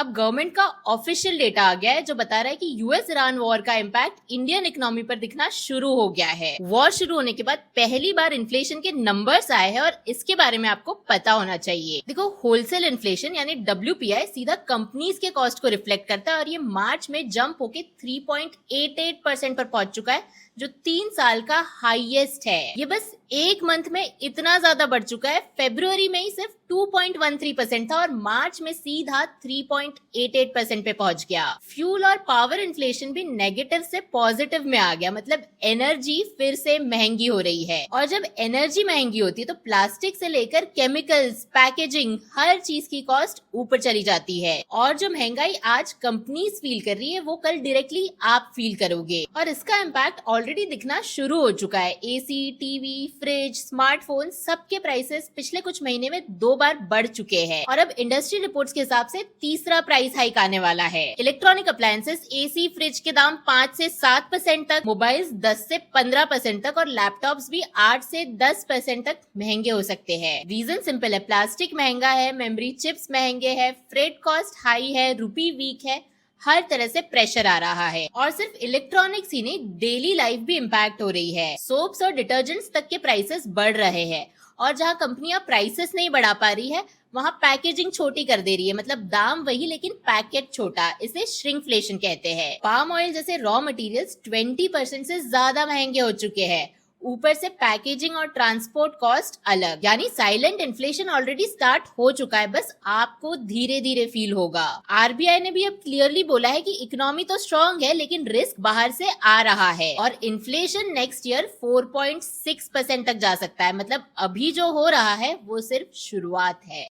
अब गवर्नमेंट का official data आ गया है जो बता रहा है कि यूएस ईरान वॉर का इम्पैक्ट इंडियन इकोनॉमी पर दिखना शुरू हो गया है। वॉर शुरू होने के बाद पहली बार इन्फ्लेशन के नंबर्स आए हैं और इसके बारे में आपको पता होना चाहिए। देखो, होलसेल इन्फ्लेशन यानी WPI सीधा कंपनीज के कॉस्ट को रिफ्लेक्ट करता है और ये मार्च में जंप होके 3.88% पर पहुंच चुका है, जो 3 साल का हाईएस्ट है। ये बस एक मंथ में इतना ज्यादा बढ़ चुका है। फरवरी में ही सिर्फ 2.13% था और मार्च में सीधा 3.88% पे पहुंच गया। फ्यूल और पावर इन्फ्लेशन भी नेगेटिव से पॉजिटिव में आ गया, मतलब एनर्जी फिर से महंगी हो रही है। और जब एनर्जी महंगी होती है तो प्लास्टिक से लेकर केमिकल्स, पैकेजिंग, हर चीज की कॉस्ट ऊपर चली जाती है। और जो महंगाई आज कंपनीज फील कर रही है वो कल डायरेक्टली आप फील करोगे और इसका इम्पैक्ट ऑलरेडी दिखना शुरू हो चुका है। एसी, टीवी, फ्रिज, स्मार्टफोन सबके प्राइसेस पिछले कुछ महीने में 2 बार बढ़ चुके हैं और अब इंडस्ट्री रिपोर्ट्स के हिसाब से तीसरा प्राइस हाइक आने वाला है। इलेक्ट्रॉनिक अप्लायंसेस, एसी, फ्रिज के दाम 5 से 7% तक, मोबाइल्स 10 से 15% तक और लैपटॉप्स भी 8 से 10% तक महंगे हो सकते हैं। रीजन सिंपल है, प्लास्टिक महंगा है, मेमोरी चिप्स महंगे हैं, फ्रेट कॉस्ट हाई है, रुपी वीक है, हर तरह से प्रेशर आ रहा है। और सिर्फ इलेक्ट्रॉनिक्स ही नहीं, डेली लाइफ भी इम्पैक्ट हो रही है। सोप्स और डिटर्जेंट्स तक के प्राइसेस बढ़ रहे हैं और जहां कंपनियां प्राइसेस नहीं बढ़ा पा रही है वहां पैकेजिंग छोटी कर दे रही है, मतलब दाम वही लेकिन पैकेट छोटा। इसे श्रिंकफ्लेशन कहते हैं। पाम ऑयल जैसे रॉ मटेरियल्स 20% से ज्यादा महंगे हो चुके हैं, ऊपर से पैकेजिंग और ट्रांसपोर्ट कॉस्ट अलग। यानी साइलेंट इन्फ्लेशन ऑलरेडी स्टार्ट हो चुका है, बस आपको धीरे धीरे फील होगा। आरबीआई ने भी अब क्लियरली बोला है कि इकोनॉमी तो स्ट्रांग है लेकिन रिस्क बाहर से आ रहा है और इन्फ्लेशन नेक्स्ट ईयर 4.6% तक जा सकता है। मतलब अभी जो हो रहा है वो सिर्फ शुरुआत है।